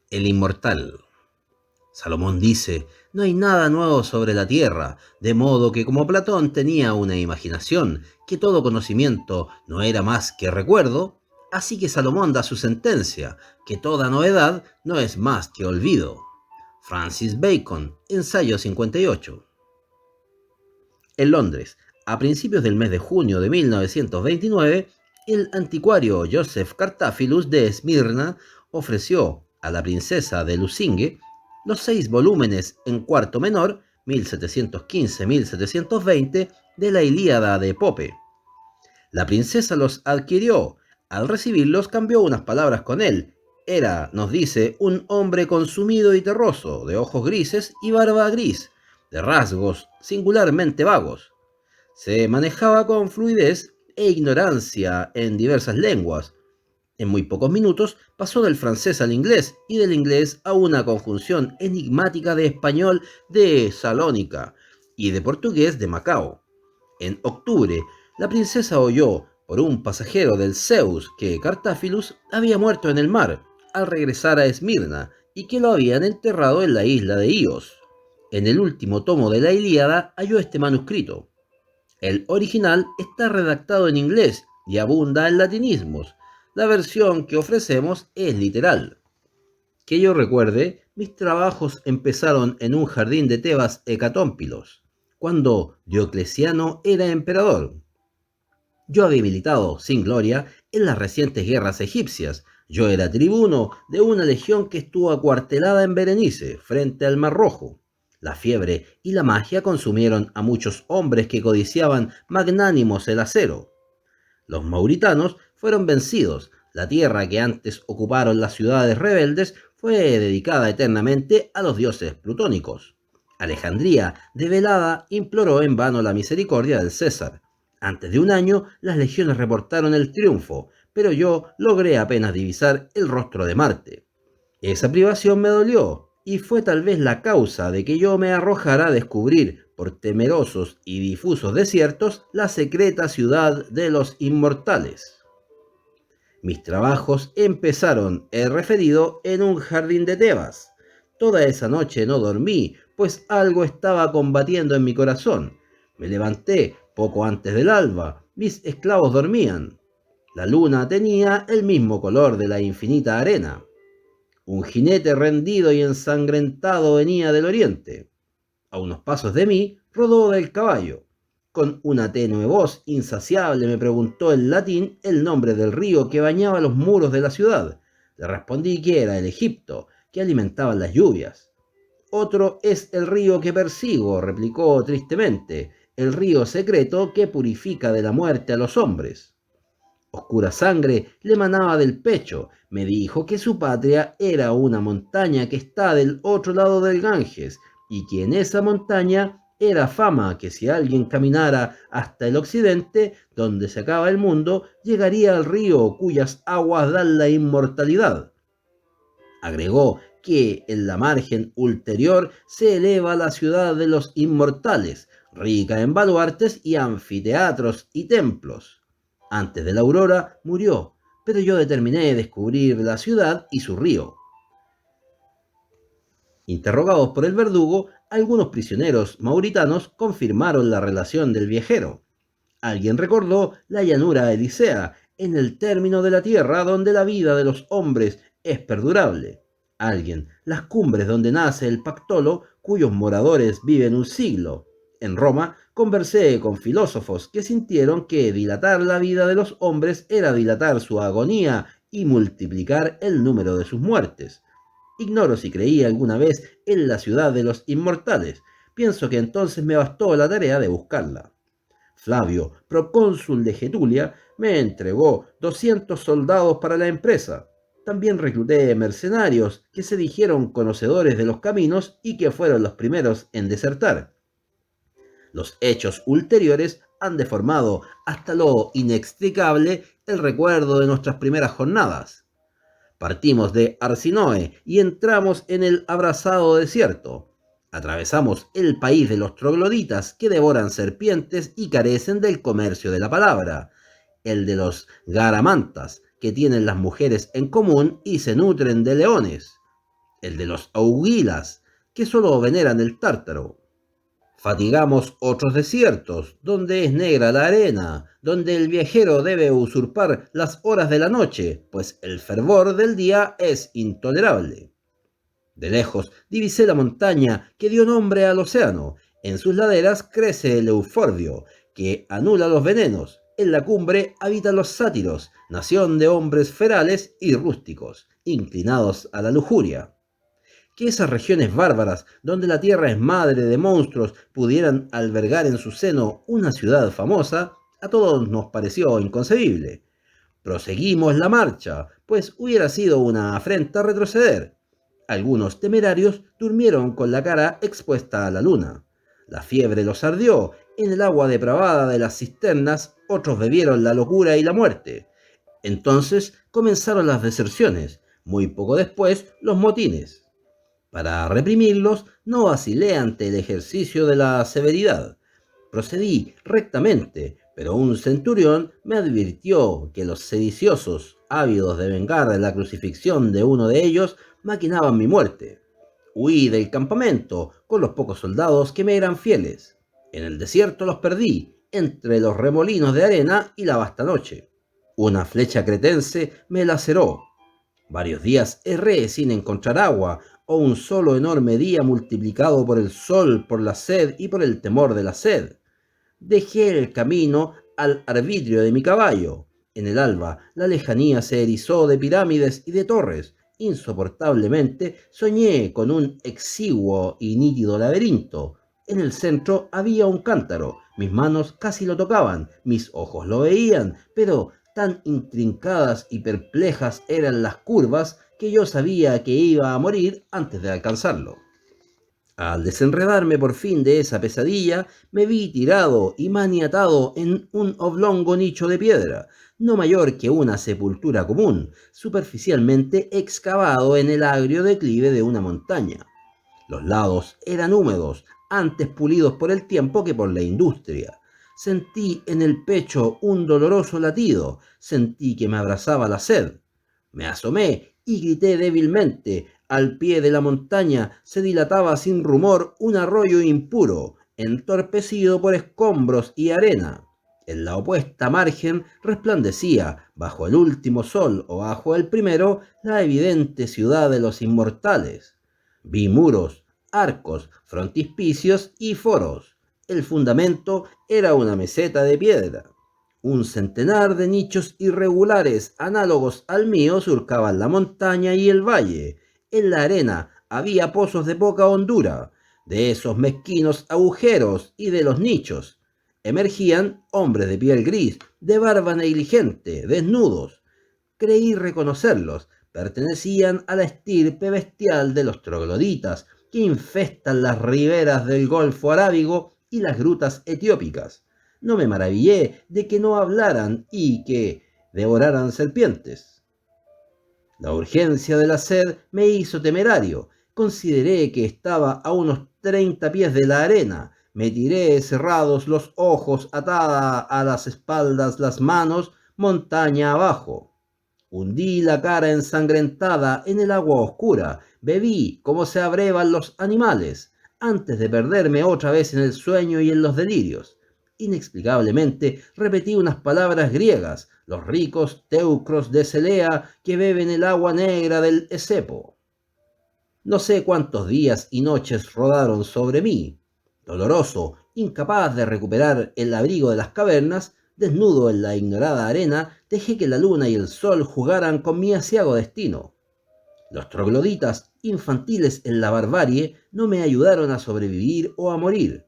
El inmortal. Salomón dice, no hay nada nuevo sobre la tierra, de modo que como Platón tenía una imaginación, que todo conocimiento no era más que recuerdo, así que Salomón da su sentencia, que toda novedad no es más que olvido. Francis Bacon, Ensayo 58. En Londres, a principios del mes de junio de 1929, el anticuario Joseph Cartaphilus de Esmirna ofreció a la princesa de Lusingue los 6 volúmenes en cuarto menor, 1715-1720, de la Ilíada de Pope. La princesa los adquirió. Al recibirlos cambió unas palabras con él. Era, nos dice, un hombre consumido y terroso, de ojos grises y barba gris, de rasgos singularmente vagos. Se manejaba con fluidez e ignorancia en diversas lenguas. En muy pocos minutos pasó del francés al inglés y del inglés a una conjunción enigmática de español de Salónica y de portugués de Macao. En octubre, la princesa oyó por un pasajero del Zeus que Cartáfilus había muerto en el mar al regresar a Esmirna y que lo habían enterrado en la isla de Ios. En el último tomo de la Ilíada halló este manuscrito. El original está redactado en inglés y abunda en latinismos. La versión que ofrecemos es literal. Que yo recuerde, mis trabajos empezaron en un jardín de Tebas hecatómpilos, cuando Diocleciano era emperador. Yo había militado, sin gloria, en las recientes guerras egipcias. Yo era tribuno de una legión que estuvo acuartelada en Berenice, frente al Mar Rojo. La fiebre y la magia consumieron a muchos hombres que codiciaban magnánimos el acero. Los mauritanos fueron vencidos. La tierra que antes ocuparon las ciudades rebeldes fue dedicada eternamente a los dioses plutónicos. Alejandría, develada, imploró en vano la misericordia del César. Antes de un año, las legiones reportaron el triunfo, pero yo logré apenas divisar el rostro de Marte. Esa privación me dolió, y fue tal vez la causa de que yo me arrojara a descubrir, por temerosos y difusos desiertos, la secreta ciudad de los inmortales. Mis trabajos empezaron, he referido, en un jardín de Tebas. Toda esa noche no dormí, pues algo estaba combatiendo en mi corazón. Me levanté poco antes del alba, mis esclavos dormían. La luna tenía el mismo color de la infinita arena. Un jinete rendido y ensangrentado venía del oriente. A unos pasos de mí rodó del caballo. Con una tenue voz insaciable me preguntó en latín el nombre del río que bañaba los muros de la ciudad. Le respondí que era el Egipto, que alimentaba las lluvias. Otro es el río que persigo, replicó tristemente, el río secreto que purifica de la muerte a los hombres. Oscura sangre le manaba del pecho. Me dijo que su patria era una montaña que está del otro lado del Ganges y que en esa montaña era fama que si alguien caminara hasta el occidente, donde se acaba el mundo, llegaría al río cuyas aguas dan la inmortalidad. Agregó que en la margen ulterior se eleva la ciudad de los inmortales, rica en baluartes y anfiteatros y templos. Antes de la aurora murió, pero yo determiné descubrir la ciudad y su río. Interrogados por el verdugo, algunos prisioneros mauritanos confirmaron la relación del viajero. Alguien recordó la llanura elisea, en el término de la tierra donde la vida de los hombres es perdurable. Alguien, las cumbres donde nace el Pactolo, cuyos moradores viven un siglo. En Roma conversé con filósofos que sintieron que dilatar la vida de los hombres era dilatar su agonía y multiplicar el número de sus muertes. Ignoro si creí alguna vez en la ciudad de los inmortales. Pienso que entonces me bastó la tarea de buscarla. Flavio, procónsul de Getulia, me entregó 200 soldados para la empresa. También recluté mercenarios que se dijeron conocedores de los caminos y que fueron los primeros en desertar. Los hechos ulteriores han deformado hasta lo inextricable el recuerdo de nuestras primeras jornadas. Partimos de Arsinoe y entramos en el abrasado desierto. Atravesamos el país de los trogloditas que devoran serpientes y carecen del comercio de la palabra, el de los garamantas que tienen las mujeres en común y se nutren de leones. el de los augilas, que solo veneran el tártaro. Fatigamos otros desiertos, donde es negra la arena, donde el viajero debe usurpar las horas de la noche, pues el fervor del día es intolerable. De lejos divisé la montaña que dio nombre al océano. En sus laderas crece el euforbio, que anula los venenos. En la cumbre habitan los sátiros, nación de hombres ferales y rústicos, inclinados a la lujuria. Que esas regiones bárbaras, donde la tierra es madre de monstruos, pudieran albergar en su seno una ciudad famosa, a todos nos pareció inconcebible. Proseguimos la marcha, pues hubiera sido una afrenta retroceder. Algunos temerarios durmieron con la cara expuesta a la luna. La fiebre los ardió, en el agua depravada de las cisternas otros bebieron la locura y la muerte. Entonces comenzaron las deserciones, muy poco después los motines. Para reprimirlos, no vacilé ante el ejercicio de la severidad. Procedí rectamente, pero un centurión me advirtió que los sediciosos, ávidos de vengar la crucifixión de uno de ellos, maquinaban mi muerte. Huí del campamento con los pocos soldados que me eran fieles. En el desierto los perdí, entre los remolinos de arena y la vasta noche. Una flecha cretense me laceró. Varios días erré sin encontrar agua, o un solo enorme día multiplicado por el sol, por la sed y por el temor de la sed. Dejé el camino al arbitrio de mi caballo. En el alba la lejanía se erizó de pirámides y de torres. Insoportablemente soñé con un exiguo y nítido laberinto. En el centro había un cántaro. Mis manos casi lo tocaban, mis ojos lo veían, pero tan intrincadas y perplejas eran las curvas que yo sabía que iba a morir antes de alcanzarlo. Al desenredarme por fin de esa pesadilla, me vi tirado y maniatado en un oblongo nicho de piedra, no mayor que una sepultura común, superficialmente excavado en el agrio declive de una montaña. Los lados eran húmedos, antes pulidos por el tiempo que por la industria. Sentí en el pecho un doloroso latido, sentí que me abrazaba la sed. Me asomé y grité débilmente. Al pie de la montaña se dilataba sin rumor un arroyo impuro, entorpecido por escombros y arena. En la opuesta margen resplandecía, bajo el último sol o bajo el primero, la evidente ciudad de los inmortales. Vi muros, arcos, frontispicios y foros. El fundamento era una meseta de piedra. Un centenar de nichos irregulares análogos al mío surcaban la montaña y el valle. En la arena había pozos de poca hondura. De esos mezquinos agujeros y de los nichos emergían hombres de piel gris, de barba negligente, desnudos. Creí reconocerlos. Pertenecían a la estirpe bestial de los trogloditas, que infestan las riberas del Golfo Arábigo y las grutas etiópicas. No me maravillé de que no hablaran y que devoraran serpientes. La urgencia de la sed me hizo temerario. Consideré que estaba a unos 30 pies de la arena. Me tiré cerrados los ojos, atada a las espaldas las manos, montaña abajo. Hundí la cara ensangrentada en el agua oscura. Bebí como se abrevan los animales, antes de perderme otra vez en el sueño y en los delirios. Inexplicablemente repetí unas palabras griegas, los ricos teucros de Celea que beben el agua negra del Esepo. No sé cuántos días y noches rodaron sobre mí. Doloroso, incapaz de recuperar el abrigo de las cavernas, desnudo en la ignorada arena, dejé que la luna y el sol jugaran con mi aciago destino. Los trogloditas, infantiles en la barbarie, no me ayudaron a sobrevivir o a morir.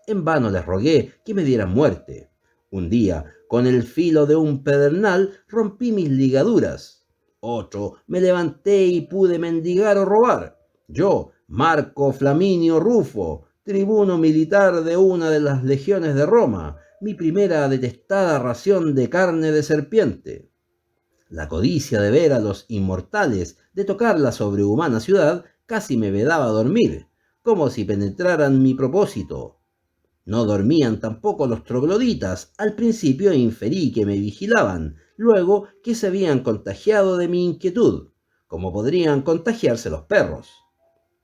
En vano les rogué que me dieran muerte. Un día, con el filo de un pedernal, rompí mis ligaduras. Otro, me levanté y pude mendigar o robar. Yo, Marco Flaminio Rufo, tribuno militar de una de las legiones de Roma, mi primera detestada ración de carne de serpiente. La codicia de ver a los inmortales, de tocar la sobrehumana ciudad, casi me vedaba dormir, como si penetraran mi propósito. No dormían tampoco los trogloditas. Al principio inferí que me vigilaban, luego que se habían contagiado de mi inquietud, como podrían contagiarse los perros.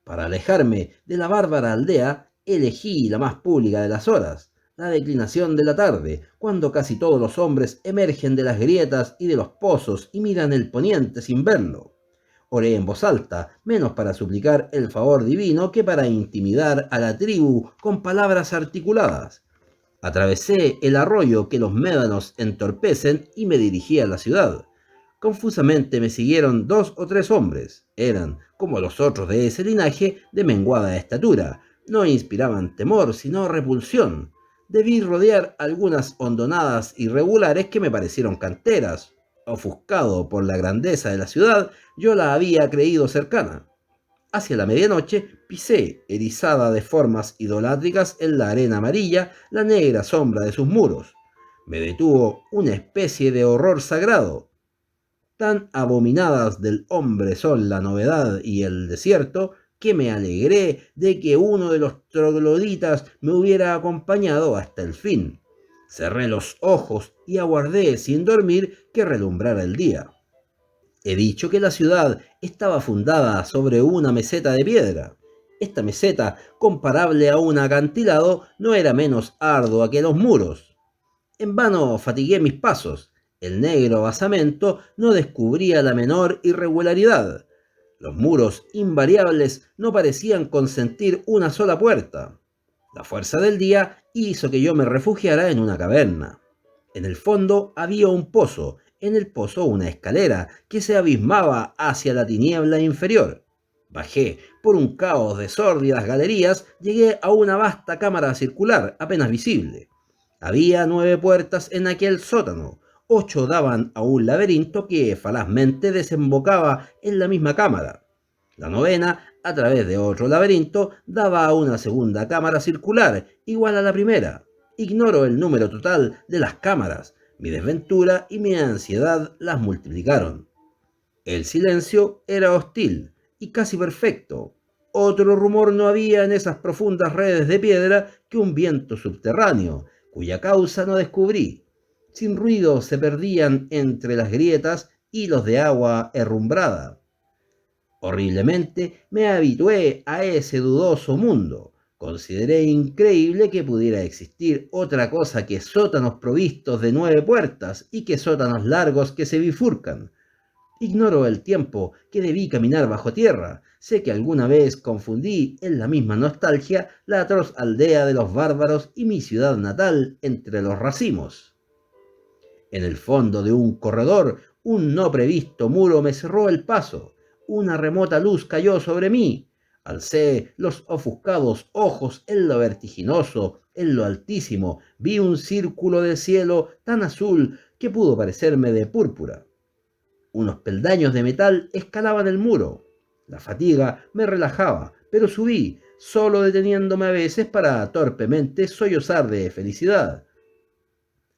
Para alejarme de la bárbara aldea, elegí la más pública de las horas, la declinación de la tarde, cuando casi todos los hombres emergen de las grietas y de los pozos y miran el poniente sin verlo. Oré en voz alta, menos para suplicar el favor divino que para intimidar a la tribu con palabras articuladas. Atravesé el arroyo que los médanos entorpecen y me dirigí a la ciudad. Confusamente me siguieron 2 o 3 hombres. Eran, como los otros de ese linaje, de menguada estatura. No inspiraban temor, sino repulsión. Debí rodear algunas hondonadas irregulares que me parecieron canteras. Ofuscado por la grandeza de la ciudad, yo la había creído cercana. Hacia la medianoche pisé, erizada de formas idolátricas en la arena amarilla, la negra sombra de sus muros. Me detuvo una especie de horror sagrado. Tan abominadas del hombre son la novedad y el desierto, que me alegré de que uno de los trogloditas me hubiera acompañado hasta el fin. Cerré los ojos y aguardé sin dormir que relumbrara el día. He dicho que la ciudad estaba fundada sobre una meseta de piedra. Esta meseta, comparable a un acantilado, no era menos ardua que los muros. En vano fatigué mis pasos. El negro basamento no descubría la menor irregularidad. Los muros invariables no parecían consentir una sola puerta. La fuerza del día hizo que yo me refugiara en una caverna. En el fondo había un pozo, en el pozo una escalera que se abismaba hacia la tiniebla inferior. Bajé por un caos de sórdidas galerías, llegué a una vasta cámara circular apenas visible. Había 9 puertas en aquel sótano. 8 daban a un laberinto que falazmente desembocaba en la misma cámara. La novena, a través de otro laberinto, daba a una segunda cámara circular, igual a la primera. Ignoro el número total de las cámaras. Mi desventura y mi ansiedad las multiplicaron. El silencio era hostil y casi perfecto. Otro rumor no había en esas profundas redes de piedra que un viento subterráneo, cuya causa no descubrí. Sin ruido se perdían entre las grietas hilos de agua herrumbrada. Horriblemente me habitué a ese dudoso mundo. Consideré increíble que pudiera existir otra cosa que sótanos provistos de 9 puertas y que sótanos largos que se bifurcan. Ignoro el tiempo que debí caminar bajo tierra. Sé que alguna vez confundí en la misma nostalgia la atroz aldea de los bárbaros y mi ciudad natal entre los racimos. En el fondo de un corredor, un no previsto muro me cerró el paso. Una remota luz cayó sobre mí. Alcé los ofuscados ojos en lo vertiginoso, en lo altísimo. Vi un círculo de cielo tan azul que pudo parecerme de púrpura. Unos peldaños de metal escalaban el muro. La fatiga me relajaba, pero subí, solo deteniéndome a veces para torpemente sollozar de felicidad.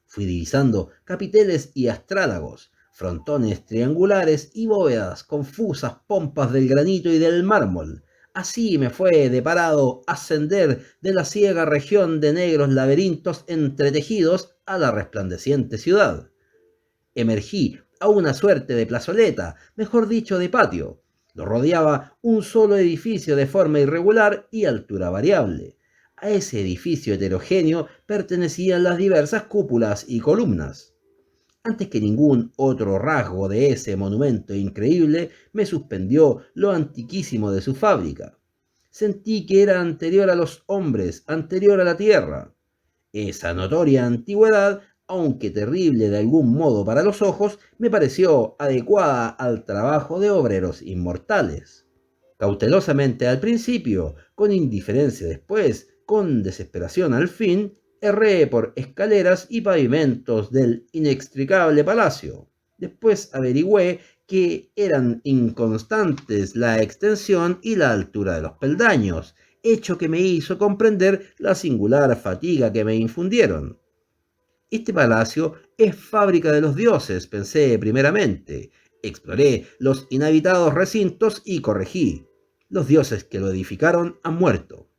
Fui divisando capiteles y astrálagos, frontones triangulares y bóvedas confusas pompas del granito y del mármol. Así me fue deparado ascender de la ciega región de negros laberintos entretejidos a la resplandeciente ciudad. Emergí a una suerte de plazoleta, mejor dicho de patio. Lo rodeaba un solo edificio de forma irregular y altura variable. A ese edificio heterogéneo pertenecían las diversas cúpulas y columnas. Antes que ningún otro rasgo de ese monumento increíble, me suspendió lo antiquísimo de su fábrica. Sentí que era anterior a los hombres, anterior a la tierra. Esa notoria antigüedad, aunque terrible de algún modo para los ojos, me pareció adecuada al trabajo de obreros inmortales. Cautelosamente al principio, con indiferencia después, con desesperación al fin, erré por escaleras y pavimentos del inextricable palacio. Después averigüé que eran inconstantes la extensión y la altura de los peldaños, hecho que me hizo comprender la singular fatiga que me infundieron. Este palacio es fábrica de los dioses, pensé primeramente. Exploré los inhabitados recintos y corregí. Los dioses que lo edificaron han muerto.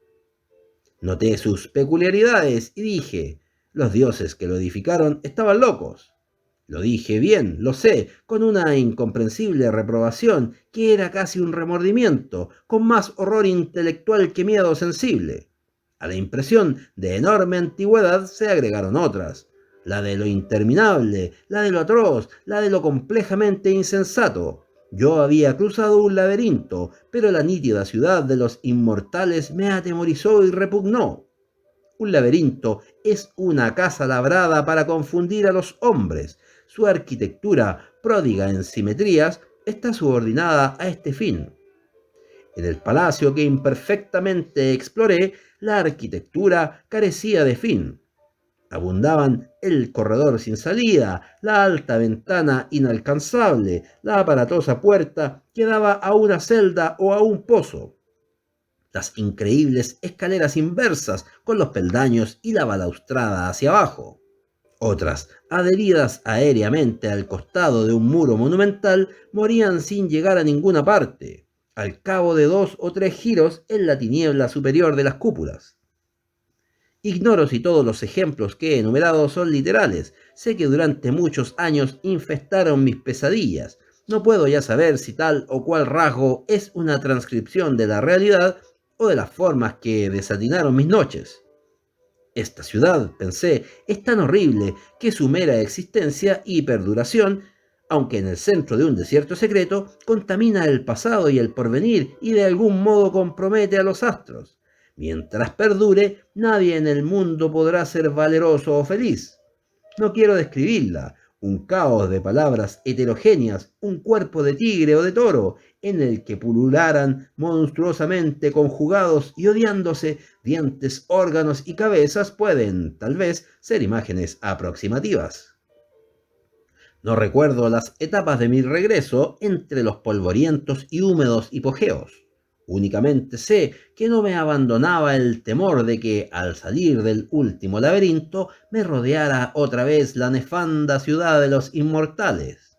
Noté sus peculiaridades y dije, los dioses que lo edificaron estaban locos. Lo dije bien, lo sé, con una incomprensible reprobación que era casi un remordimiento, con más horror intelectual que miedo sensible. A la impresión de enorme antigüedad se agregaron otras, la de lo interminable, la de lo atroz, la de lo complejamente insensato. Yo había cruzado un laberinto, pero la nítida ciudad de los inmortales me atemorizó y repugnó. Un laberinto es una casa labrada para confundir a los hombres. Su arquitectura, pródiga en simetrías, está subordinada a este fin. En el palacio que imperfectamente exploré, la arquitectura carecía de fin. Abundaban el corredor sin salida, la alta ventana inalcanzable, la aparatosa puerta que daba a una celda o a un pozo, las increíbles escaleras inversas con los peldaños y la balaustrada hacia abajo. Otras, adheridas aéreamente al costado de un muro monumental, morían sin llegar a ninguna parte, al cabo de 2 o 3 giros en la tiniebla superior de las cúpulas. Ignoro si todos los ejemplos que he enumerado son literales. Sé que durante muchos años infestaron mis pesadillas. No puedo ya saber si tal o cual rasgo es una transcripción de la realidad o de las formas que desatinaron mis noches. Esta ciudad, pensé, es tan horrible que su mera existencia y perduración, aunque en el centro de un desierto secreto, contamina el pasado y el porvenir y de algún modo compromete a los astros. Mientras perdure, nadie en el mundo podrá ser valeroso o feliz. No quiero describirla, un caos de palabras heterogéneas, un cuerpo de tigre o de toro, en el que pulularan monstruosamente conjugados y odiándose dientes, órganos y cabezas pueden, tal vez, ser imágenes aproximativas. No recuerdo las etapas de mi regreso entre los polvorientos y húmedos hipogeos. Únicamente sé que no me abandonaba el temor de que, al salir del último laberinto, me rodeara otra vez la nefanda ciudad de los inmortales.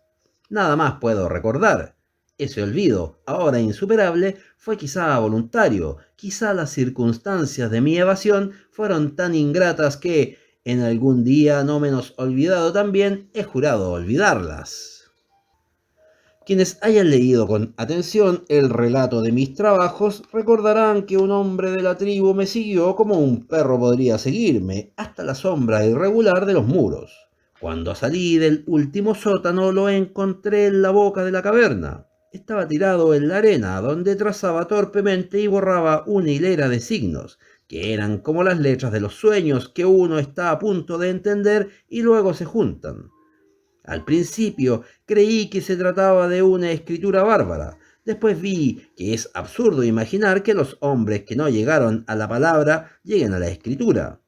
Nada más puedo recordar. Ese olvido, ahora insuperable, fue quizá voluntario, quizá las circunstancias de mi evasión fueron tan ingratas que, en algún día no menos olvidado también, he jurado olvidarlas. Quienes hayan leído con atención el relato de mis trabajos recordarán que un hombre de la tribu me siguió como un perro podría seguirme, hasta la sombra irregular de los muros. Cuando salí del último sótano lo encontré en la boca de la caverna. Estaba tirado en la arena, donde trazaba torpemente y borraba una hilera de signos, que eran como las letras de los sueños que uno está a punto de entender y luego se juntan. Al principio creí que se trataba de una escritura bárbara. Después vi que es absurdo imaginar que los hombres que no llegaron a la palabra lleguen a la escritura.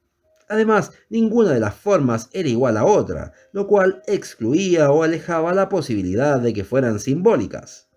Además, ninguna de las formas era igual a otra, lo cual excluía o alejaba la posibilidad de que fueran simbólicas.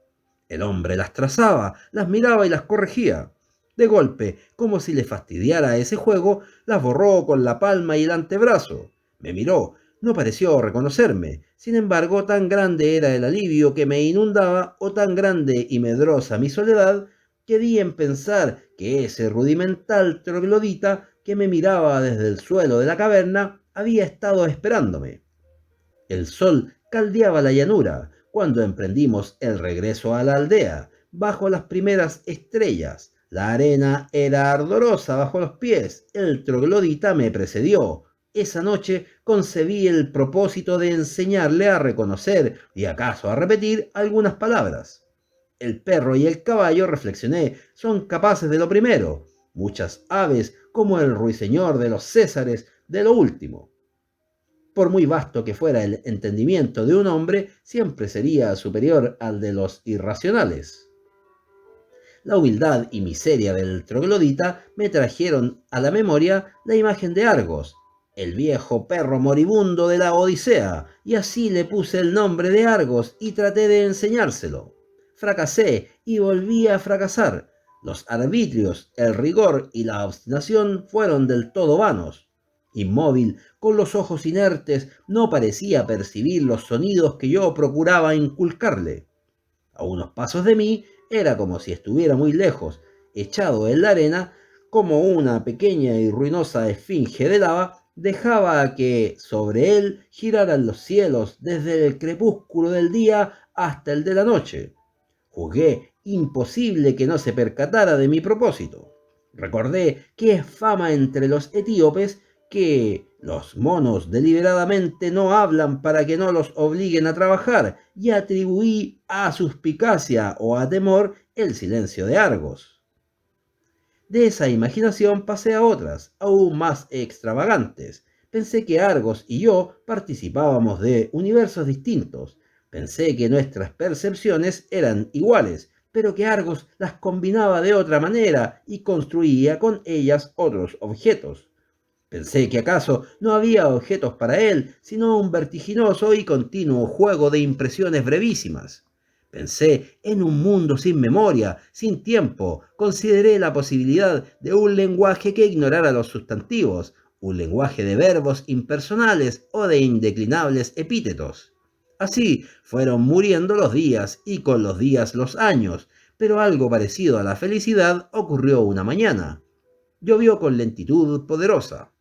El hombre las trazaba, las miraba y las corregía. De golpe, como si le fastidiara ese juego, las borró con la palma y el antebrazo. Me miró, no pareció reconocerme. Sin embargo, tan grande era el alivio que me inundaba, o tan grande y medrosa mi soledad, que di en pensar que ese rudimental troglodita que me miraba desde el suelo de la caverna había estado esperándome. El sol caldeaba la llanura cuando emprendimos el regreso a la aldea, bajo las primeras estrellas. La arena era ardorosa bajo los pies. El troglodita me precedió. Esa noche concebí el propósito de enseñarle a reconocer y acaso a repetir algunas palabras. El perro y el caballo, reflexioné, son capaces de lo primero. Muchas aves, como el ruiseñor de los Césares, de lo último. Por muy vasto que fuera el entendimiento de un hombre, siempre sería superior al de los irracionales. La humildad y miseria del troglodita me trajeron a la memoria la imagen de Argos, el viejo perro moribundo de la Odisea, y así le puse el nombre de Argos y traté de enseñárselo. Fracasé y volví a fracasar. Los arbitrios, el rigor y la obstinación fueron del todo vanos. Inmóvil, con los ojos inertes, no parecía percibir los sonidos que yo procuraba inculcarle. A unos pasos de mí era como si estuviera muy lejos, echado en la arena, como una pequeña y ruinosa esfinge de lava, Dejaba que sobre él giraran los cielos desde el crepúsculo del día hasta el de la noche. Juzgué imposible que no se percatara de mi propósito. Recordé que es fama entre los etíopes que los monos deliberadamente no hablan para que no los obliguen a trabajar, y atribuí a suspicacia o a temor el silencio de Argos. De esa imaginación pasé a otras, aún más extravagantes. Pensé que Argos y yo participábamos de universos distintos. Pensé que nuestras percepciones eran iguales, pero que Argos las combinaba de otra manera y construía con ellas otros objetos. Pensé que acaso no había objetos para él, sino un vertiginoso y continuo juego de impresiones brevísimas. Pensé en un mundo sin memoria, sin tiempo. Consideré la posibilidad de un lenguaje que ignorara los sustantivos, un lenguaje de verbos impersonales o de indeclinables epítetos. Así fueron muriendo los días y con los días los años, pero algo parecido a la felicidad ocurrió una mañana. Llovió con lentitud poderosa.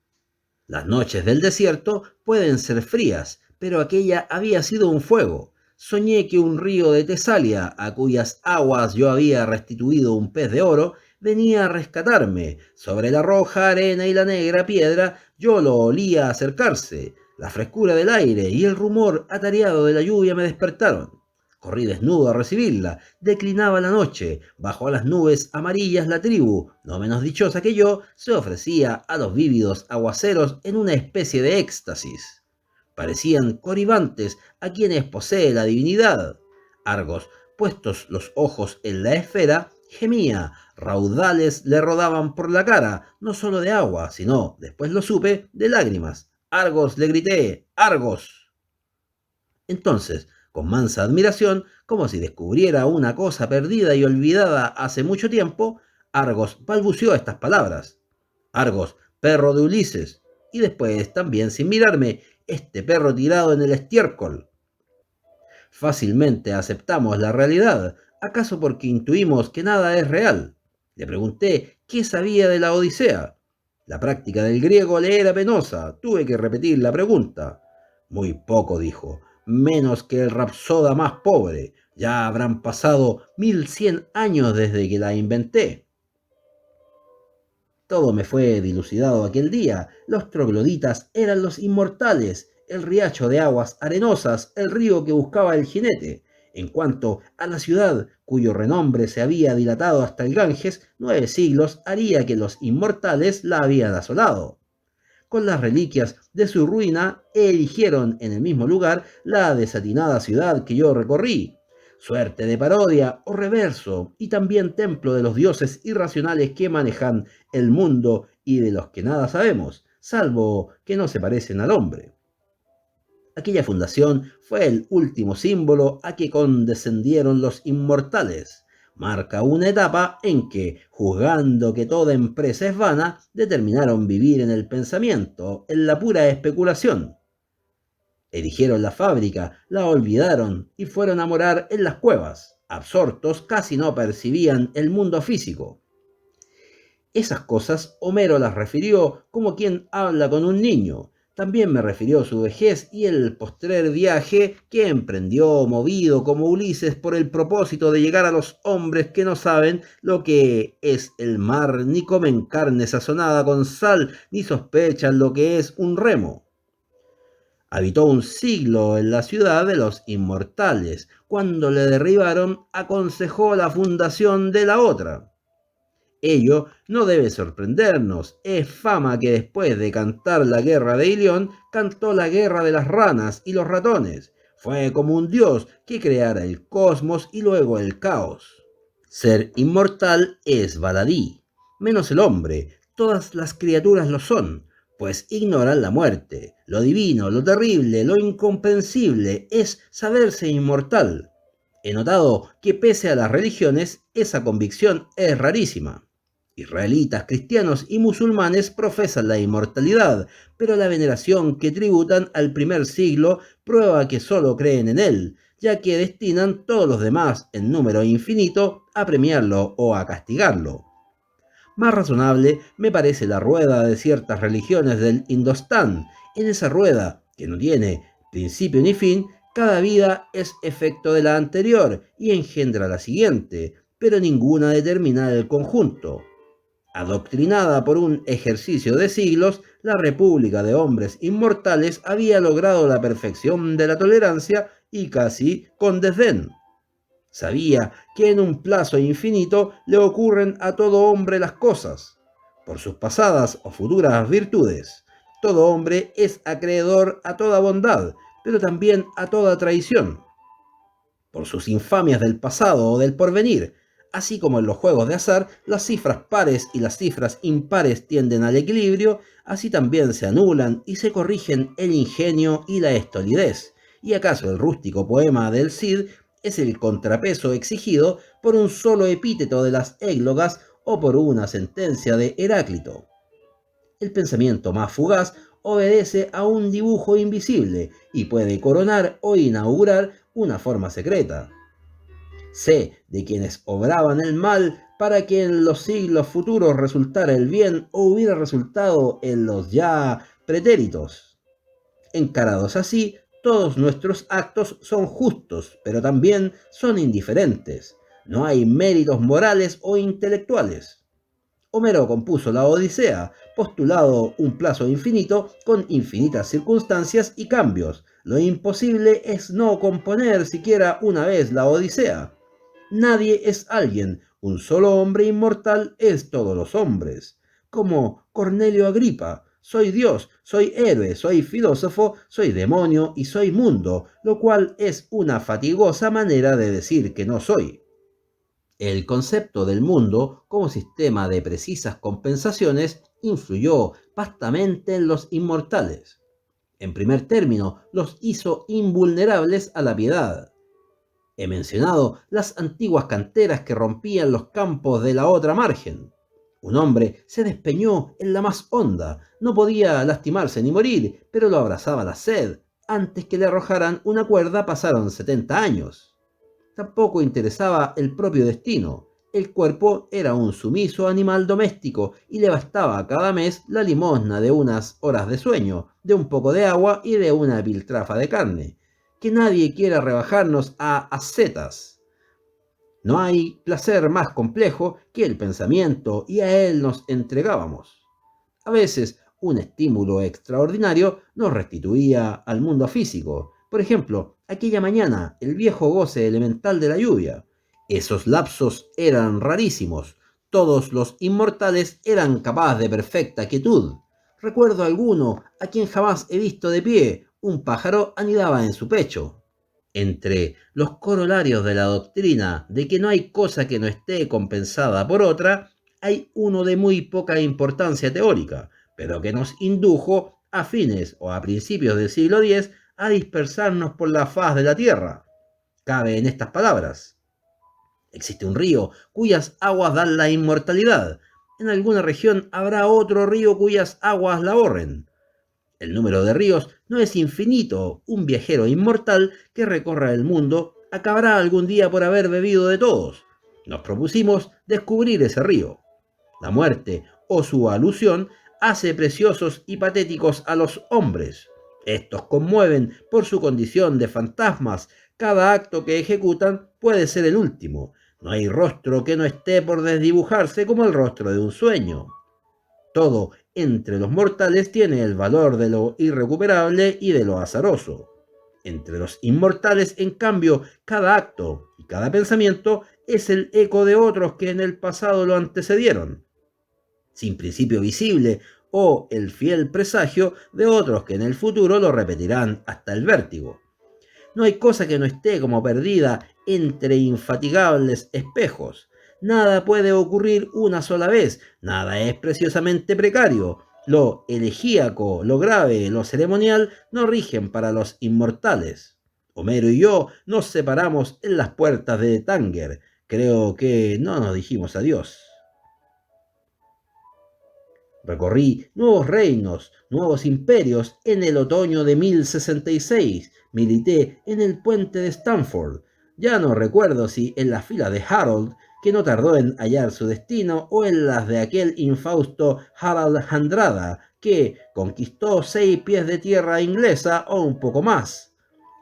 Las noches del desierto pueden ser frías, pero aquella había sido un fuego. Soñé que un río de Tesalia, a cuyas aguas yo había restituido un pez de oro, venía a rescatarme. Sobre la roja arena y la negra piedra yo lo olía acercarse. La frescura del aire y el rumor atareado de la lluvia me despertaron. Corrí desnudo a recibirla. Declinaba la noche. Bajo las nubes amarillas la tribu, no menos dichosa que yo, se ofrecía a los vívidos aguaceros en una especie de éxtasis. Parecían coribantes a quienes posee la divinidad. Argos, puestos los ojos en la esfera, gemía. Raudales le rodaban por la cara, no solo de agua, sino, después lo supe, de lágrimas. Argos, le grité, Argos. Entonces, con mansa admiración, como si descubriera una cosa perdida y olvidada hace mucho tiempo, Argos balbuceó estas palabras. Argos, perro de Ulises, y después, también sin mirarme, este perro tirado en el estiércol. Fácilmente aceptamos la realidad, acaso porque intuimos que nada es real. Le pregunté qué sabía de la Odisea. La práctica del griego le era penosa, tuve que repetir la pregunta. Muy poco, dijo, menos que el rapsoda más pobre. Ya habrán pasado 1100 años desde que la inventé. Todo me fue dilucidado aquel día. Los trogloditas eran los inmortales, el riacho de aguas arenosas, el río que buscaba el jinete. En cuanto a la ciudad, cuyo renombre se había dilatado hasta el Ganges, 9 siglos haría que los inmortales la habían asolado. Con las reliquias de su ruina, erigieron en el mismo lugar la desatinada ciudad que yo recorrí. Suerte de parodia o reverso, y también templo de los dioses irracionales que manejan el mundo y de los que nada sabemos, salvo que no se parecen al hombre. Aquella fundación fue el último símbolo a que condescendieron los inmortales. Marca una etapa en que, juzgando que toda empresa es vana, determinaron vivir en el pensamiento, en la pura especulación. Erigieron la fábrica, la olvidaron y fueron a morar en las cuevas. Absortos, casi no percibían el mundo físico. Esas cosas Homero las refirió como quien habla con un niño. También me refirió su vejez y el postrer viaje que emprendió movido como Ulises por el propósito de llegar a los hombres que no saben lo que es el mar, ni comen carne sazonada con sal, ni sospechan lo que es un remo. Habitó un siglo en la ciudad de los inmortales. Cuando le derribaron, aconsejó la fundación de la otra. Ello no debe sorprendernos. Es fama que después de cantar la guerra de Ilión, cantó la guerra de las ranas y los ratones. Fue como un dios que creara el cosmos y luego el caos. Ser inmortal es baladí, menos el hombre. Todas las criaturas lo son, pues ignoran la muerte. Lo divino, lo terrible, lo incomprensible es saberse inmortal. He notado que pese a las religiones, esa convicción es rarísima. Israelitas, cristianos y musulmanes profesan la inmortalidad, pero la veneración que tributan al primer siglo prueba que solo creen en él, ya que destinan todos los demás en número infinito a premiarlo o a castigarlo. Más razonable me parece la rueda de ciertas religiones del Indostán. En esa rueda, que no tiene principio ni fin, cada vida es efecto de la anterior y engendra la siguiente, pero ninguna determina el conjunto. Adoctrinada por un ejercicio de siglos, la República de Hombres Inmortales había logrado la perfección de la tolerancia y casi con desdén. Sabía que en un plazo infinito le ocurren a todo hombre las cosas, por sus pasadas o futuras virtudes. Todo hombre es acreedor a toda bondad, pero también a toda traición. Por sus infamias del pasado o del porvenir, así como en los juegos de azar, las cifras pares y las cifras impares tienden al equilibrio, así también se anulan y se corrigen el ingenio y la estolidez. ¿Y acaso el rústico poema del Cid es el contrapeso exigido por un solo epíteto de las églogas o por una sentencia de Heráclito? El pensamiento más fugaz obedece a un dibujo invisible y puede coronar o inaugurar una forma secreta. Sé de quienes obraban el mal para que en los siglos futuros resultara el bien o hubiera resultado en los ya pretéritos. Encarados así, todos nuestros actos son justos, pero también son indiferentes. No hay méritos morales o intelectuales. Homero compuso la Odisea, postulado un plazo infinito con infinitas circunstancias y cambios. Lo imposible es no componer siquiera una vez la Odisea. Nadie es alguien, un solo hombre inmortal es todos los hombres. Como Cornelio Agripa, soy Dios, soy héroe, soy filósofo, soy demonio y soy mundo, lo cual es una fatigosa manera de decir que no soy. El concepto del mundo como sistema de precisas compensaciones influyó vastamente en los inmortales. En primer término, los hizo invulnerables a la piedad. He mencionado las antiguas canteras que rompían los campos de la otra margen. Un hombre se despeñó en la más honda, no podía lastimarse ni morir, pero lo abrazaba la sed. Antes que le arrojaran una cuerda pasaron 70 años. Tampoco interesaba el propio destino. El cuerpo era un sumiso animal doméstico y le bastaba cada mes la limosna de unas horas de sueño, de un poco de agua y de una piltrafa de carne. Que nadie quiera rebajarnos a ascetas. No hay placer más complejo que el pensamiento y a él nos entregábamos. A veces un estímulo extraordinario nos restituía al mundo físico. Por ejemplo, aquella mañana, el viejo goce elemental de la lluvia. Esos lapsos eran rarísimos. Todos los inmortales eran capaces de perfecta quietud. Recuerdo alguno a quien jamás he visto de pie. Un pájaro anidaba en su pecho. Entre los corolarios de la doctrina de que no hay cosa que no esté compensada por otra, hay uno de muy poca importancia teórica, pero que nos indujo a fines o a principios del siglo X a dispersarnos por la faz de la tierra. Cabe en estas palabras: existe un río cuyas aguas dan la inmortalidad. En alguna región habrá otro río cuyas aguas la borren. El número de ríos no es infinito. Un viajero inmortal que recorra el mundo acabará algún día por haber bebido de todos. Nos propusimos descubrir ese río. La muerte o su alusión hace preciosos y patéticos a los hombres. Estos conmueven por su condición de fantasmas. Cada acto que ejecutan puede ser el último. No hay rostro que no esté por desdibujarse como el rostro de un sueño. Todo entre los mortales tiene el valor de lo irrecuperable y de lo azaroso. Entre los inmortales, en cambio, cada acto y cada pensamiento es el eco de otros que en el pasado lo antecedieron, sin principio visible, o el fiel presagio de otros que en el futuro lo repetirán hasta el vértigo. No hay cosa que no esté como perdida entre infatigables espejos. Nada puede ocurrir una sola vez, nada es preciosamente precario. Lo elegíaco, lo grave, lo ceremonial no rigen para los inmortales. Homero y yo nos separamos en las puertas de Tánger. Creo que no nos dijimos adiós. Recorrí nuevos reinos, nuevos imperios en el otoño de 1066. Milité en el puente de Stamford. Ya no recuerdo si en la fila de Harold, que no tardó en hallar su destino, o en las de aquel infausto Harald Hardrada, que conquistó 6 pies de tierra inglesa o un poco más.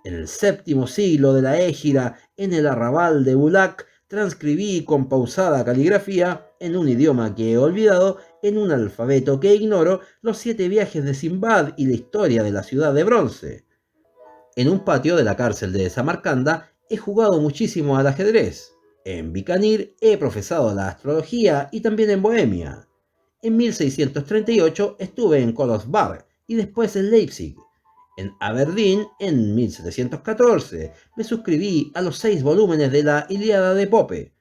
En el 7º siglo de la Égira, en el arrabal de Bulak, transcribí con pausada caligrafía, en un idioma que he olvidado, en un alfabeto que ignoro, los 7 viajes de Simbad y la historia de la ciudad de bronce. En un patio de la cárcel de Samarcanda he jugado muchísimo al ajedrez. En Bikanir he profesado la astrología y también en Bohemia. En 1638 estuve en Kolosvar y después en Leipzig. En Aberdeen, en 1714, me suscribí a los 6 volúmenes de la Ilíada de Pope.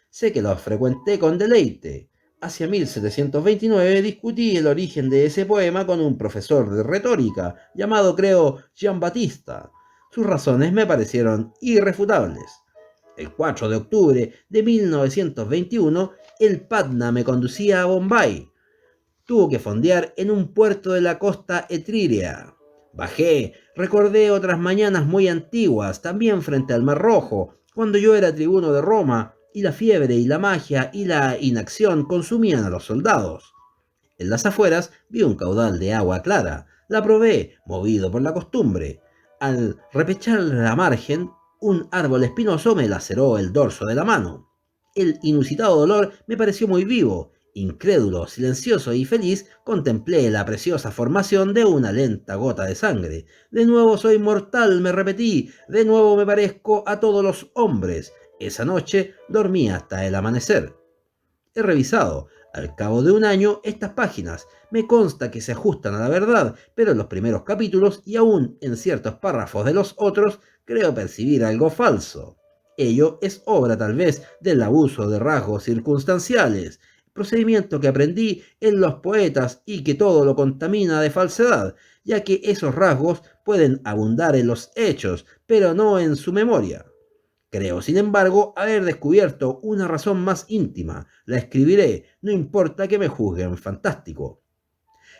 Sé que los frecuenté con deleite. Hacia 1729 discutí el origen de ese poema con un profesor de retórica, llamado creo Gian Battista. Sus razones me parecieron irrefutables. El 4 de octubre de 1921, el Patna me conducía a Bombay. Tuvo que fondear en un puerto de la costa etrírea. Bajé, recordé otras mañanas muy antiguas, también frente al Mar Rojo, cuando yo era tribuno de Roma, y la fiebre y la magia y la inacción consumían a los soldados. En las afueras vi un caudal de agua clara, la probé, movido por la costumbre. Al repechar la margen, un árbol espinoso me laceró el dorso de la mano. El inusitado dolor me pareció muy vivo. Incrédulo, silencioso y feliz, contemplé la preciosa formación de una lenta gota de sangre. De nuevo soy mortal, me repetí, de nuevo me parezco a todos los hombres. Esa noche dormí hasta el amanecer. He revisado, al cabo de un año, estas páginas. Me consta que se ajustan a la verdad, pero en los primeros capítulos y aún en ciertos párrafos de los otros, creo percibir algo falso. Ello es obra tal vez del abuso de rasgos circunstanciales, procedimiento que aprendí en los poetas y que todo lo contamina de falsedad, ya que esos rasgos pueden abundar en los hechos, pero no en su memoria. Creo, sin embargo, haber descubierto una razón más íntima. La escribiré, no importa que me juzguen fantástico.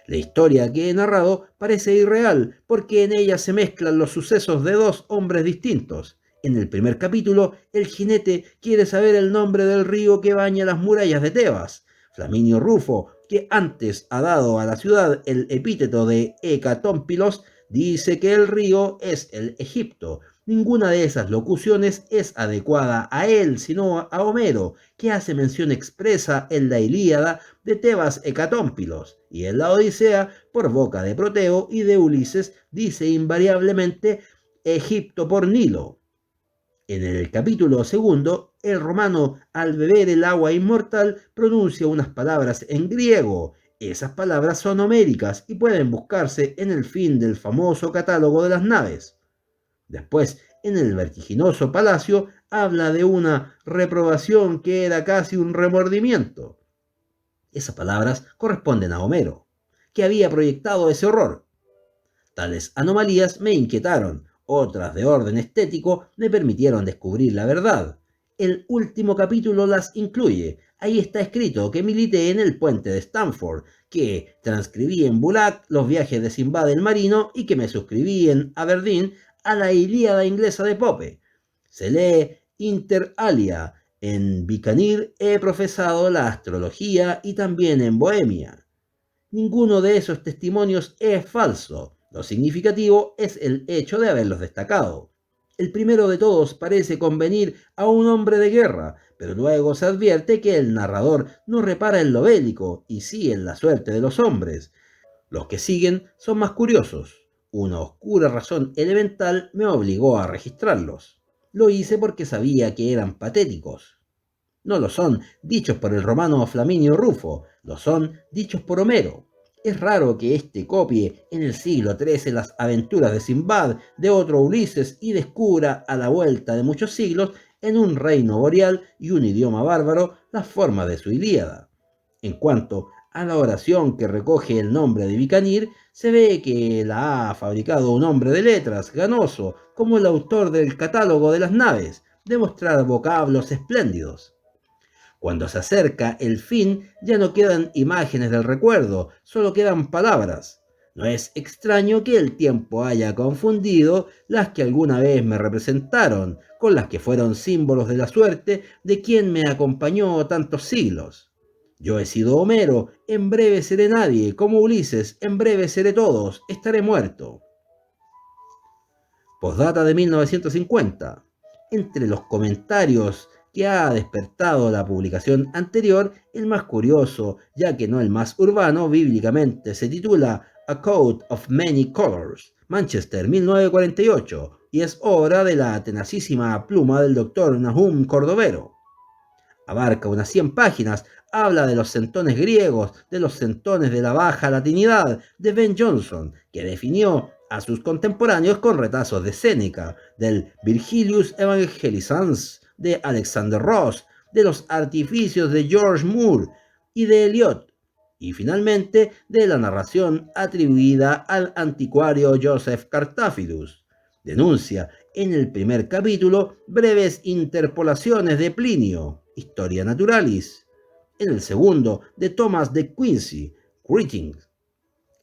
La historia que he narrado parece irreal, porque en ella se mezclan los sucesos de 2 hombres distintos. En el primer capítulo, el jinete quiere saber el nombre del río que baña las murallas de Tebas. Flaminio Rufo, que antes ha dado a la ciudad el epíteto de Hecatómpilos, dice que el río es el Egipto. Ninguna de esas locuciones es adecuada a él, sino a Homero, que hace mención expresa en la Ilíada de Tebas Hecatómpilos, y en la Odisea, por boca de Proteo y de Ulises, dice invariablemente Egipto por Nilo. En el capítulo 2, el romano, al beber el agua inmortal, pronuncia unas palabras en griego. Esas palabras son homéricas y pueden buscarse en el fin del famoso catálogo de las naves. Después, en el vertiginoso palacio, habla de una reprobación que era casi un remordimiento. Esas palabras corresponden a Homero, que había proyectado ese horror. Tales anomalías me inquietaron, otras de orden estético me permitieron descubrir la verdad. El último capítulo las incluye. Ahí está escrito que milité en el puente de Stamford, que transcribí en Bulak los viajes de Simbad el Marino y que me suscribí en Aberdeen a la Ilíada inglesa de Pope. Se lee inter alia. En Bikanir he profesado la astrología y también en Bohemia. Ninguno de esos testimonios es falso. Lo significativo es el hecho de haberlos destacado. El primero de todos parece convenir a un hombre de guerra, pero luego se advierte que el narrador no repara en lo bélico y sí en la suerte de los hombres. Los que siguen son más curiosos. Una oscura razón elemental me obligó a registrarlos. Lo hice porque sabía que eran patéticos. No lo son dichos por el romano Flaminio Rufo, lo son dichos por Homero. Es raro que éste copie en el siglo XIII las aventuras de Simbad, de otro Ulises, y descubra a la vuelta de muchos siglos, en un reino boreal y un idioma bárbaro, las formas de su Ilíada. En cuanto a la oración que recoge el nombre de Bikanir, se ve que la ha fabricado un hombre de letras, ganoso, como el autor del catálogo de las naves, de mostrar vocablos espléndidos. Cuando se acerca el fin, ya no quedan imágenes del recuerdo, solo quedan palabras. No es extraño que el tiempo haya confundido las que alguna vez me representaron con las que fueron símbolos de la suerte de quien me acompañó tantos siglos. Yo he sido Homero, en breve seré nadie, como Ulises, en breve seré todos, estaré muerto. Postdata de 1950. Entre los comentarios que ha despertado la publicación anterior, el más curioso, ya que no el más urbano, bíblicamente se titula A Coat of Many Colors, Manchester, 1948, y es obra de la tenacísima pluma del doctor Nahum Cordovero. Abarca unas 100 páginas, habla de los centones griegos, de los centones de la baja latinidad, de Ben Jonson, que definió a sus contemporáneos con retazos de Séneca, del Virgilius Evangelizans, de Alexander Ross, de los artificios de George Moore y de Eliot, y finalmente de la narración atribuida al anticuario Joseph Cartaphilus. Denuncia en el primer capítulo breves interpolaciones de Plinio, Historia Naturalis. En el segundo, de Thomas de Quincy, Greetings.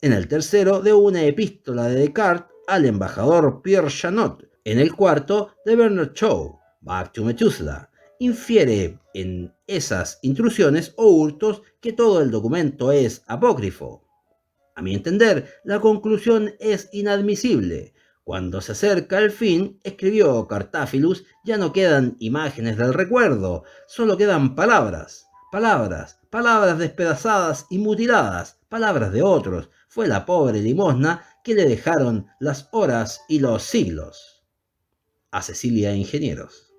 En el tercero, de una epístola de Descartes al embajador Pierre Chanot. En el cuarto, de Bernard Shaw, Back to Methuselah. Infiere en esas intrusiones o hurtos que todo el documento es apócrifo. A mi entender, la conclusión es inadmisible. Cuando se acerca el fin, escribió Cartaphilus, ya no quedan imágenes del recuerdo, solo quedan palabras, palabras, palabras despedazadas y mutiladas, palabras de otros. Fue la pobre limosna que le dejaron las horas y los siglos. A Cecilia Ingenieros.